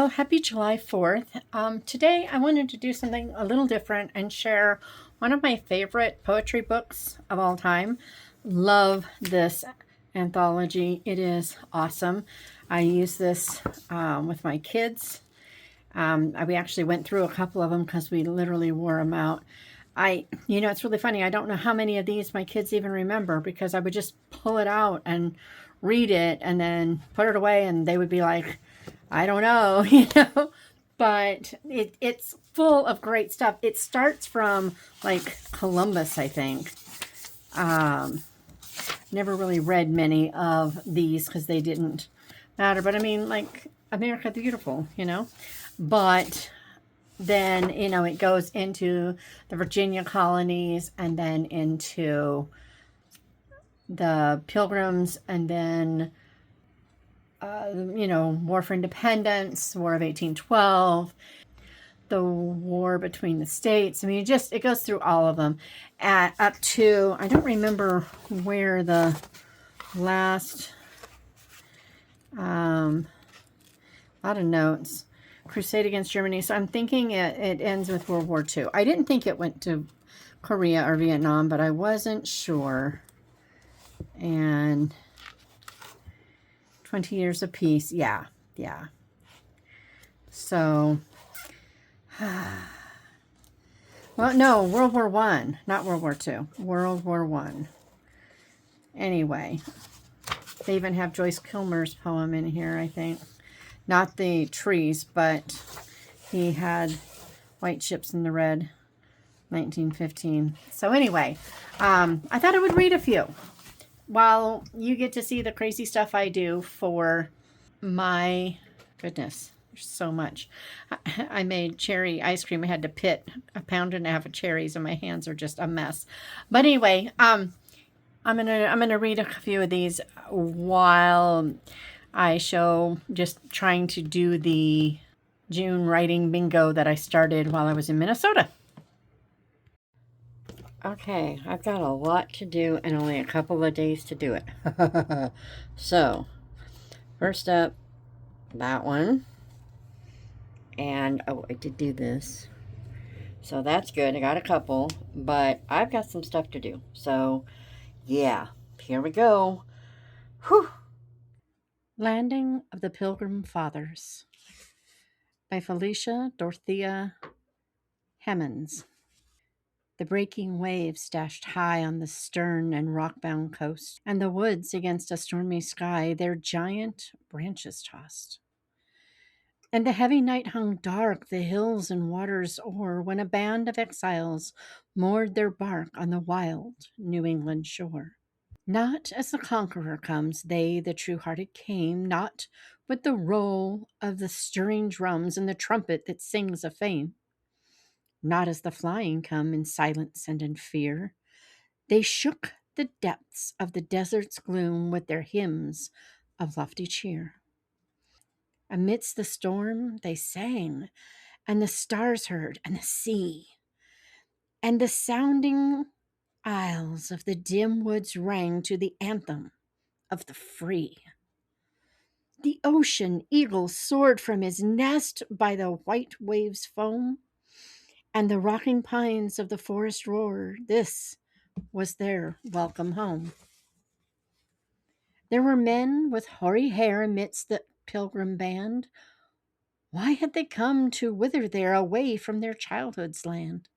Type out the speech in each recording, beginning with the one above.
Well, happy July 4th. Today I wanted to do something a little different and share one of my favorite poetry books of all time. Love this anthology. It is awesome. I use this with my kids. We actually went through a couple of them because we literally wore them out. It's really funny. I don't know how many of these my kids even remember because I would just pull it out and read it and then put it away and they would be like, I don't know, but it's full of great stuff. It starts from like Columbus, I think. Never really read many of these because they didn't matter, but I mean, like America the Beautiful. But then, it goes into the Virginia colonies and then into the Pilgrims and then War for Independence, War of 1812, the war between the states. I mean, it goes through all of them up to, I don't remember where the last, lot of notes, Crusade against Germany. So I'm thinking it ends with World War II. I didn't think it went to Korea or Vietnam, but I wasn't sure. And 20 years of peace. Yeah. So, well, no, World War I, not World War II. World War I. Anyway, they even have Joyce Kilmer's poem in here, I think. Not the trees, but he had white ships in the red, 1915. So anyway, I thought I would read a few while you get to see the crazy stuff I do for my goodness. There's so much. I made cherry ice cream. I had to pit 1.5 pounds of cherries, and my hands are just a mess. But anyway, I'm gonna read a few of these while I show, just trying to do the June writing bingo that I started while I was in Minnesota. Okay, I've got a lot to do and only a couple of days to do it. So, first up, that one. And, I did do this. So that's good. I got a couple, but I've got some stuff to do. So, yeah, here we go. Whew. Landing of the Pilgrim Fathers by Felicia Dorothea Hemans. The breaking waves dashed high on the stern and rock-bound coast, and the woods against a stormy sky their giant branches tossed. And the heavy night hung dark the hills and waters o'er, when a band of exiles moored their bark on the wild New England shore. Not as the conqueror comes, they, the true-hearted, came, not with the roll of the stirring drums and the trumpet that sings of fame. Not as the flying come in silence and in fear. They shook the depths of the desert's gloom with their hymns of lofty cheer. Amidst the storm they sang, and the stars heard, and the sea, and the sounding aisles of the dim woods rang to the anthem of the free. The ocean eagle soared from his nest by the white waves' foam, and the rocking pines of the forest roared. This was their welcome home. There were men with hoary hair amidst the pilgrim band. Why had they come to wither there, away from their childhood's land?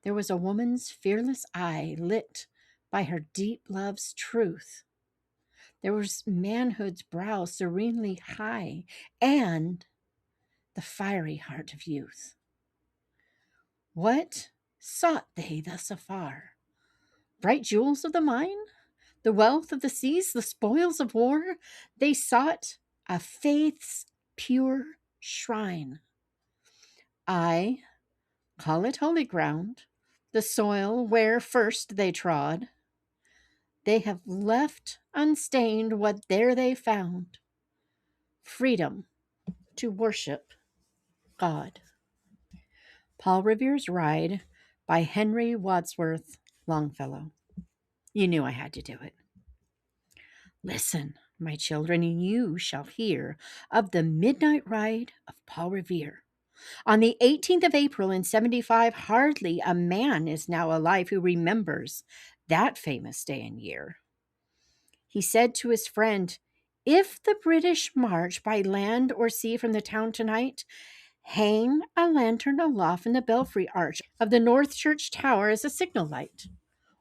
There was a woman's fearless eye lit by her deep love's truth. There was manhood's brow serenely high, and the fiery heart of youth. What sought they thus afar? Bright jewels of the mine? The wealth of the seas? The spoils of war? They sought a faith's pure shrine. I call it holy ground, the soil where first they trod. They have left unstained what there they found, freedom to worship God. Paul Revere's Ride by Henry Wadsworth Longfellow. You knew I had to do it. Listen, My children, and you shall hear of the midnight ride of Paul Revere. On the 18th of April in 75, hardly a man is now alive who remembers that famous day and year. He said to his friend, "If the British march by land or sea from the town tonight, hang a lantern aloft in the belfry arch of the North Church Tower as a signal light.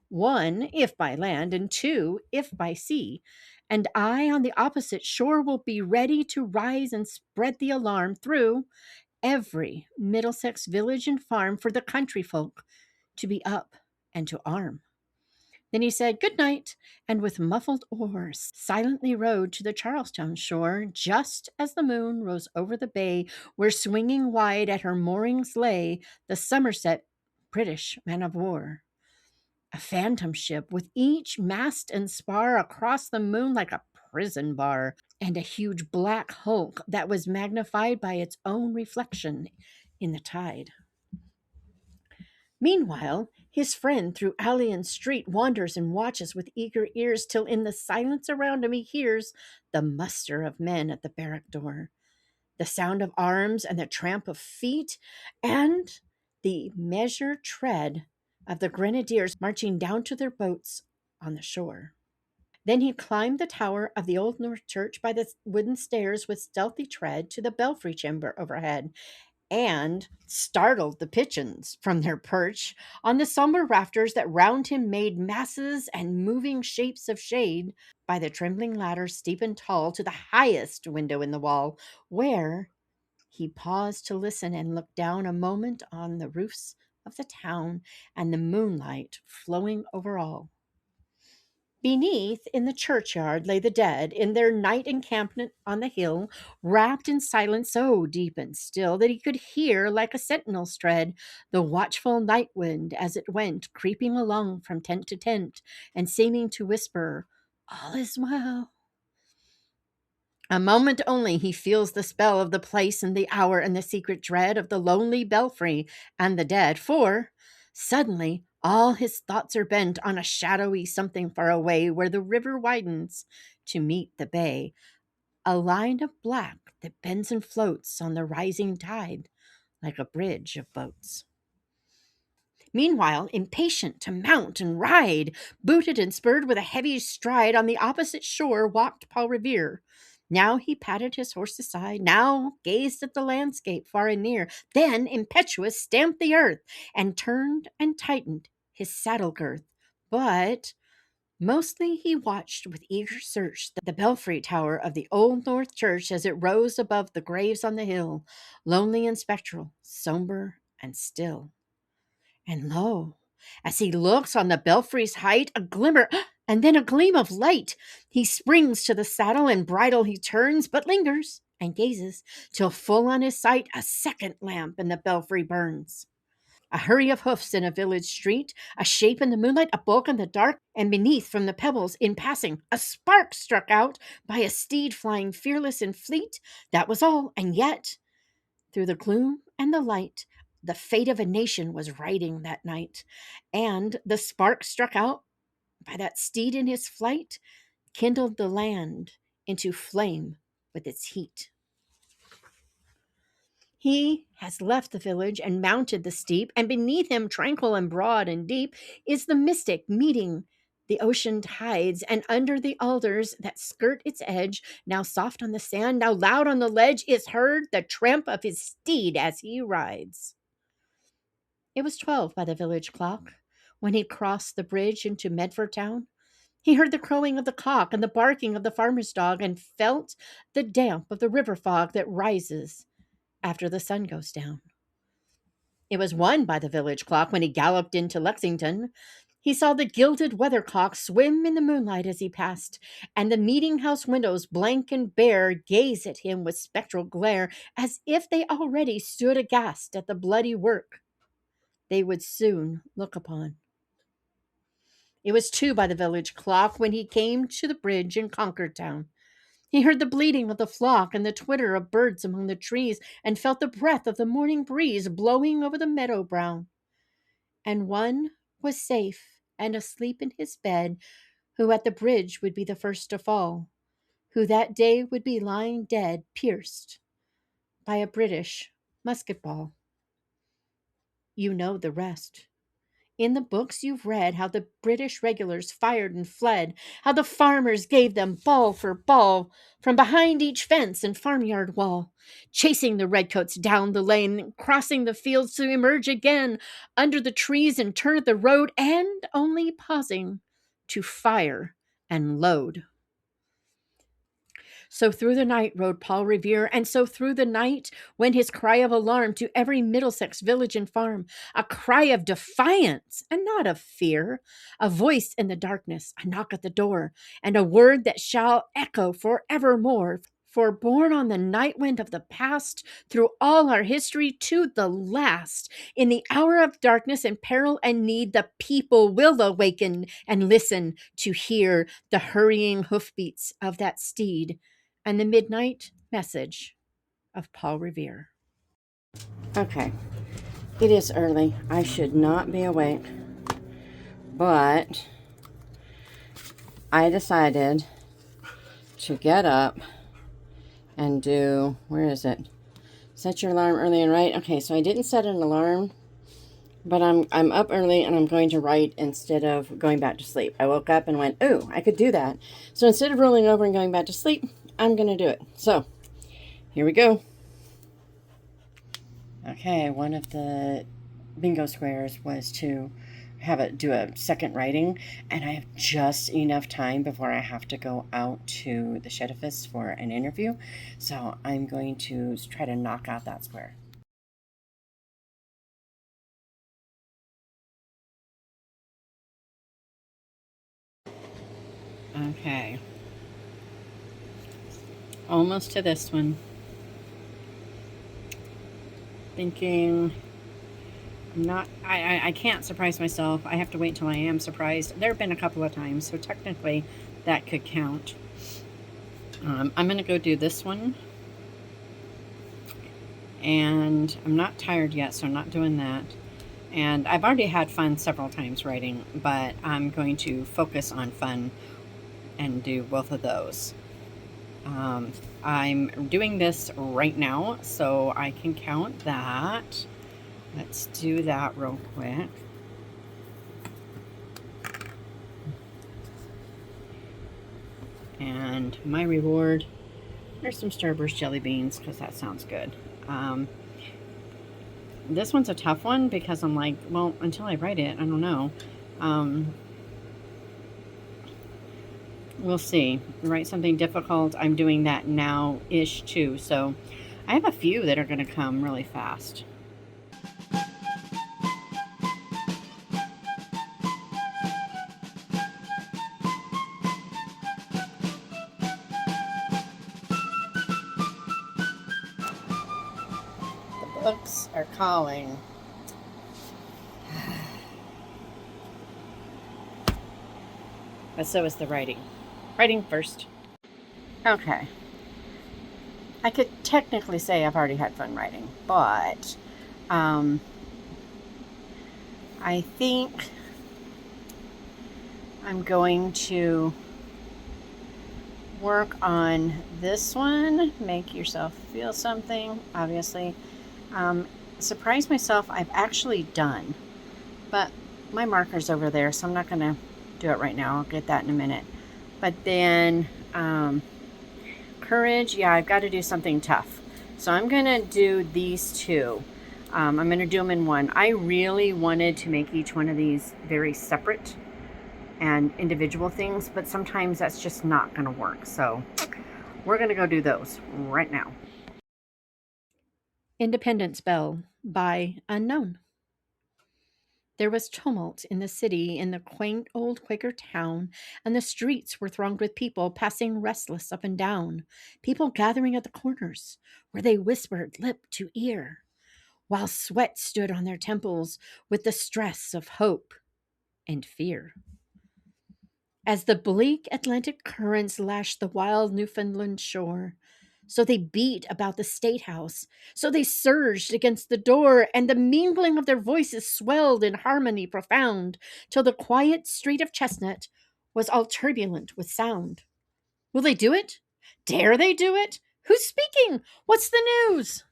One, if by land, and two, if by sea. And I on the opposite shore will be ready to rise and spread the alarm through every Middlesex village and farm for the country folk to be up and to arm." Then he said good night, and with muffled oars silently rowed to the Charlestown shore, just as the moon rose over the bay, where swinging wide at her moorings lay the Somerset British man of war. A phantom ship with each mast and spar across the moon like a prison bar, and a huge black hulk that was magnified by its own reflection in the tide. Meanwhile, his friend through alley and street wanders and watches with eager ears till in the silence around him he hears the muster of men at the barrack door, the sound of arms and the tramp of feet, and the measured tread of the grenadiers marching down to their boats on the shore. Then he climbed the tower of the old North Church by the wooden stairs with stealthy tread to the belfry chamber overhead, and startled the pigeons from their perch on the somber rafters that round him made masses and moving shapes of shade by the trembling ladder steep and tall to the highest window in the wall, where he paused to listen and look down a moment on the roofs of the town and the moonlight flowing over all. Beneath, in the churchyard, lay the dead in their night encampment on the hill, wrapped in silence so deep and still that he could hear, like a sentinel's tread, the watchful night wind as it went creeping along from tent to tent, and seeming to whisper, "All is well." A moment only he feels the spell of the place and the hour and the secret dread of the lonely belfry and the dead, for suddenly all his thoughts are bent on a shadowy something far away where the river widens to meet the bay, a line of black that bends and floats on the rising tide like a bridge of boats. Meanwhile, impatient to mount and ride, booted and spurred with a heavy stride, on the opposite shore walked Paul Revere. Now he patted his horse aside, now gazed at the landscape far and near, then, impetuous, stamped the earth, and turned and tightened his saddle girth. But mostly he watched with eager search the belfry tower of the old North Church as it rose above the graves on the hill, lonely and spectral, somber and still. And lo, as he looks on the belfry's height, a glimmer, and then a gleam of light. He springs to the saddle and bridle he turns, but lingers and gazes till full on his sight a second lamp in the belfry burns. A hurry of hoofs in a village street, a shape in the moonlight, a bulk in the dark, and beneath from the pebbles in passing, a spark struck out by a steed flying fearless and fleet. That was all, and yet through the gloom and the light, the fate of a nation was riding that night, and the spark struck out by that steed in his flight kindled the land into flame with its heat. He has left the village and mounted the steep, and beneath him, tranquil and broad and deep, is the mystic meeting the ocean tides, and under the alders that skirt its edge, now soft on the sand, now loud on the ledge, is heard the tramp of his steed as he rides. It was 12 by the village clock when he crossed the bridge into Medford town. He heard the crowing of the cock and the barking of the farmer's dog, and felt the damp of the river fog that rises after the sun goes down. It was 1 by the village clock when he galloped into Lexington. He saw the gilded weathercock swim in the moonlight as he passed, and the meeting house windows, blank and bare, gaze at him with spectral glare, as if they already stood aghast at the bloody work they would soon look upon. It was 2 by the village clock when he came to the bridge in Concord town. He heard the bleating of the flock and the twitter of birds among the trees, and felt the breath of the morning breeze blowing over the meadow brown. And one was safe and asleep in his bed, who at the bridge would be the first to fall, who that day would be lying dead, pierced by a British musket ball. You know the rest. In the books you've read how the British regulars fired and fled, how the farmers gave them ball for ball from behind each fence and farmyard wall, chasing the redcoats down the lane, crossing the fields to emerge again under the trees and turn at the road, and only pausing to fire and load. So through the night rode Paul Revere, and so through the night went his cry of alarm to every Middlesex village and farm, a cry of defiance and not of fear, a voice in the darkness, a knock at the door, and a word that shall echo forevermore. For born on the night wind of the past, through all our history to the last, in the hour of darkness and peril and need, the people will awaken and listen to hear the hurrying hoofbeats of that steed and the midnight message of Paul Revere. Okay. It is early. I should not be awake. But I decided to get up and do, where is it? Set your alarm early and write. Okay, so I didn't set an alarm, but I'm up early and I'm going to write instead of going back to sleep. I woke up and went, ooh, I could do that. So instead of rolling over and going back to sleep, I'm going to do it. So here we go. Okay, one of the bingo squares was to do a second writing, and I have just enough time before I have to go out to the shed office for an interview. So I'm going to try to knock out that square. Okay. Almost to this one. Thinking I can't surprise myself. I have to wait until I am surprised. There have been a couple of times, so technically that could count. I'm going to go do this one. And I'm not tired yet, so I'm not doing that. And I've already had fun several times writing, but I'm going to focus on fun and do both of those. I'm doing this right now, so I can count that. Let's do that real quick. And my reward, there's some Starburst jelly beans because that sounds good. This one's a tough one because I'm like, well, until I write it, I don't know. We'll see. Write something difficult. I'm doing that now-ish too. So I have a few that are going to come really fast. The books are calling. But so is the writing. Writing first. Okay. I could technically say I've already had fun writing, but I think I'm going to work on this one. Make yourself feel something, obviously. Surprise myself, I've actually done. But my marker's over there, so I'm not going to do it right now. I'll get that in a minute. But then courage, yeah, I've got to do something tough. So I'm going to do these two. I'm going to do them in one. I really wanted to make each one of these very separate and individual things, but sometimes that's just not going to work. So we're going to go do those right now. Independence Bell by Unknown. There was tumult in the city, in the quaint old Quaker town, and the streets were thronged with people passing restless up and down, people gathering at the corners, where they whispered lip to ear, while sweat stood on their temples with the stress of hope and fear. As the bleak Atlantic currents lashed the wild Newfoundland shore, so they beat about the State House, so they surged against the door, and the mingling of their voices swelled in harmony profound, till the quiet street of Chestnut was all turbulent with sound. Will they do it? Dare they do it? Who's speaking? What's the news?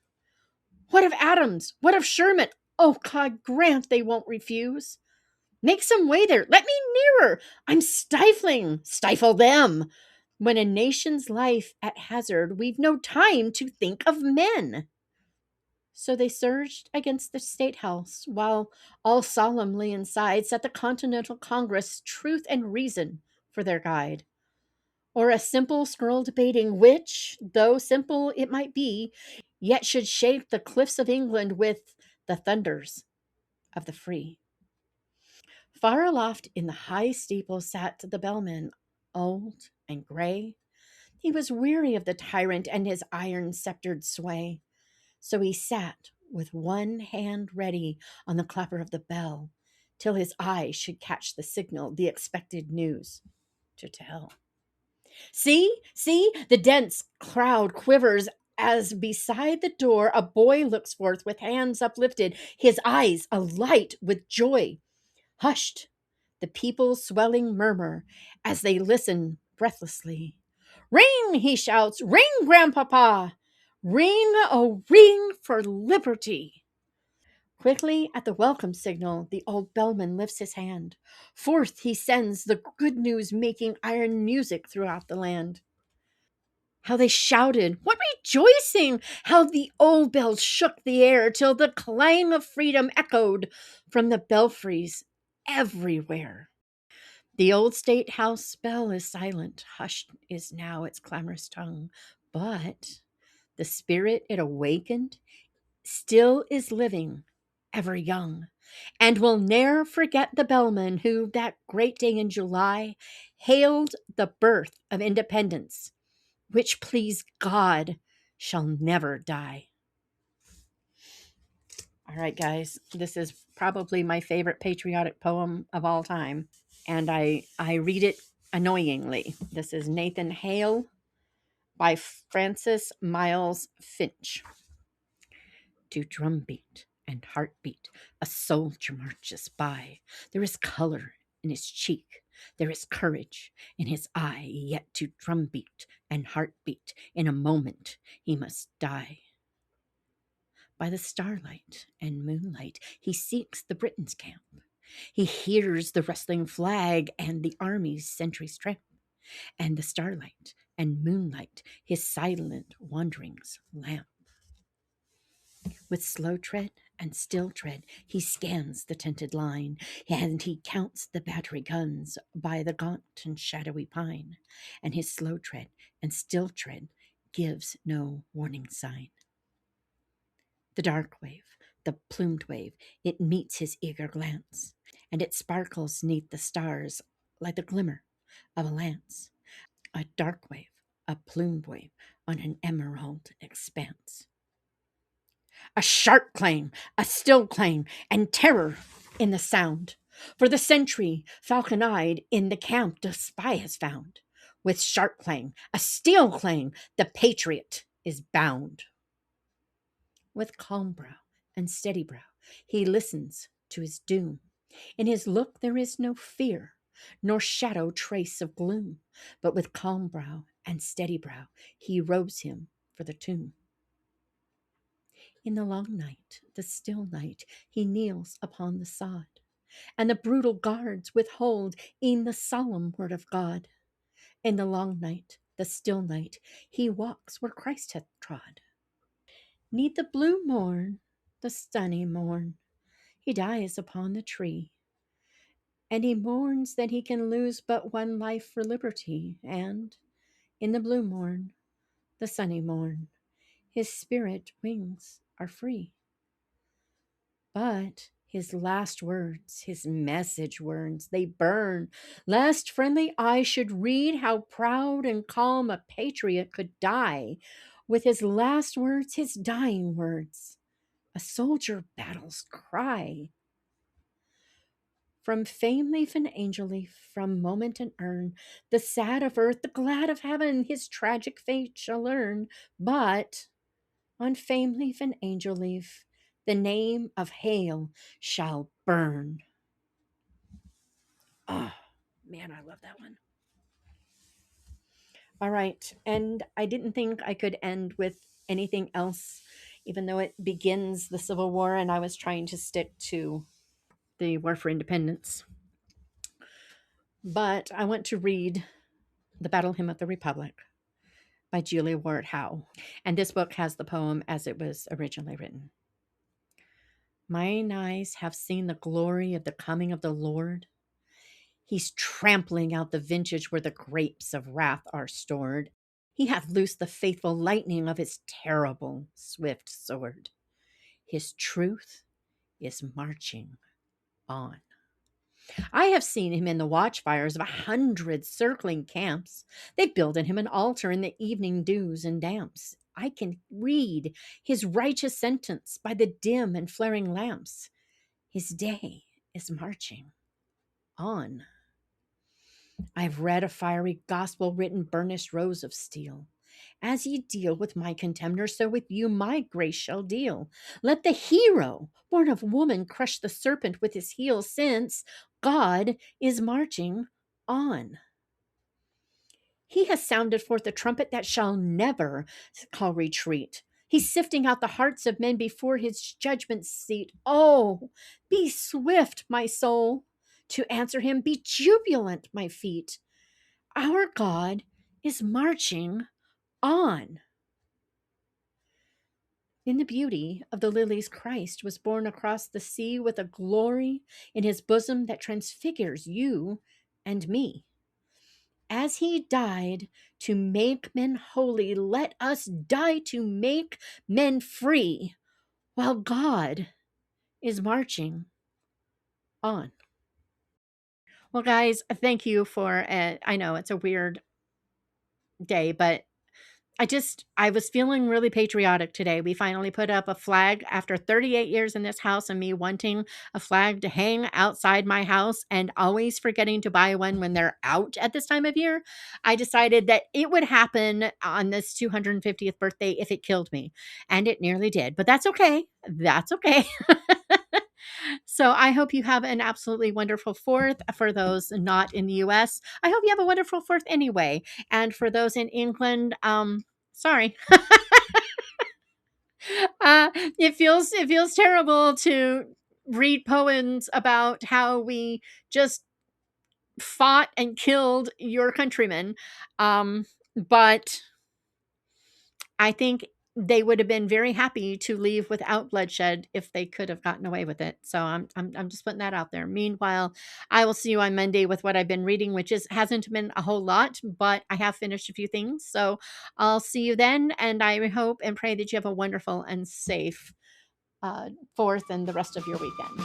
What of Adams? What of Sherman? Oh, God grant they won't refuse. Make some way there. Let me nearer. I'm stifling. Stifle them. When a nation's life at hazard, we've no time to think of men. So they surged against the State House, while all solemnly inside sat the Continental Congress, truth and reason for their guide. Or a simple scroll debating which, though simple it might be, yet should shake the cliffs of England with the thunders of the free. Far aloft in the high steeple sat the bellman, old and gray. He was weary of the tyrant and his iron sceptred sway. So he sat with one hand ready on the clapper of the bell, till his eye should catch the signal, the expected news to tell. See, see, the dense crowd quivers as beside the door a boy looks forth with hands uplifted, his eyes alight with joy. Hushed, the people's swelling murmur as they listen breathlessly. Ring, he shouts, ring, grandpapa! Ring, oh, ring for liberty! Quickly at the welcome signal, the old bellman lifts his hand. Forth he sends the good news making iron music throughout the land. How they shouted, what rejoicing! How the old bells shook the air till the clang of freedom echoed from the belfries everywhere. The old state house bell is silent, hushed is now its clamorous tongue, but the spirit it awakened still is living, ever young, and will ne'er forget the bellman who, that great day in July, hailed the birth of independence, which, please God, shall never die. All right, guys, this is probably my favorite patriotic poem of all time, and I read it annoyingly. This is Nathan Hale by Francis Miles Finch. To drumbeat and heartbeat, a soldier marches by. There is color in his cheek, there is courage in his eye, yet to drumbeat and heartbeat, in a moment he must die. By the starlight and moonlight, he seeks the Britain's camp. He hears the rustling flag and the army's sentries tramp, and the starlight and moonlight his silent wanderings lamp. With slow tread and still tread, he scans the tented line, and he counts the battery guns by the gaunt and shadowy pine, and his slow tread and still tread gives no warning sign. The dark wave, the plumed wave, it meets his eager glance, and it sparkles neath the stars like the glimmer of a lance. A dark wave, a plumed wave on an emerald expanse. A sharp clang, a still clang, and terror in the sound. For the sentry, falcon eyed, in the camp to spy has found. With sharp clang, a steel clang, the patriot is bound. With calm brow and steady brow, he listens to his doom. In his look there is no fear, nor shadow trace of gloom, but with calm brow and steady brow, he robes him for the tomb. In the long night, the still night, he kneels upon the sod, and the brutal guards withhold e'en the solemn word of God. In the long night, the still night, he walks where Christ hath trod. 'Neath the blue morn, the sunny morn, he dies upon the tree, and he mourns that he can lose but one life for liberty, and in the blue morn, the sunny morn, his spirit wings are free. But his last words, his message words, they burn, lest friendly eye should read how proud and calm a patriot could die. With his last words, his dying words, a soldier battle's cry. From fame leaf and angel leaf, from moment and urn, the sad of earth, the glad of heaven, his tragic fate shall learn. But on fame leaf and angel leaf, the name of Hale shall burn. Oh, man, I love that one. All right. And I didn't think I could end with anything else, even though it begins the Civil War and I was trying to stick to the War for Independence. But I want to read The Battle Hymn of the Republic by Julia Ward Howe. And this book has the poem as it was originally written. Mine eyes have seen the glory of the coming of the Lord. He's trampling out the vintage where the grapes of wrath are stored. He hath loosed the faithful lightning of his terrible swift sword. His truth is marching on. I have seen him in the watchfires of 100 circling camps. They builded him an altar in the evening dews and damps. I can read his righteous sentence by the dim and flaring lamps. His day is marching on. I've read a fiery gospel written burnished rows of steel. As ye deal with my contemner, so with you my grace shall deal. Let the hero, born of woman, crush the serpent with his heel, since God is marching on. He has sounded forth a trumpet that shall never call retreat. He's sifting out the hearts of men before his judgment seat. Oh, be swift, my soul, to answer him. Be jubilant, my feet. Our God is marching on. In the beauty of the lilies, Christ was born across the sea with a glory in his bosom that transfigures you and me. As he died to make men holy, let us die to make men free while God is marching on. Well, guys, thank you for, I know it's a weird day, but I was feeling really patriotic today. We finally put up a flag after 38 years in this house and me wanting a flag to hang outside my house and always forgetting to buy one when they're out at this time of year. I decided that it would happen on this 250th birthday if it killed me. And it nearly did, but that's okay. That's okay. So I hope you have an absolutely wonderful 4th. For those not in the US, I hope you have a wonderful 4th anyway. And for those in England, sorry. It feels terrible to read poems about how we just fought and killed your countrymen. But I think they would have been very happy to leave without bloodshed if they could have gotten away with it. So I'm just putting that out there. Meanwhile, I will see you on Monday with what I've been reading, which hasn't been a whole lot, but I have finished a few things. So I'll see you then, and I hope and pray that you have a wonderful and safe 4th and the rest of your weekend.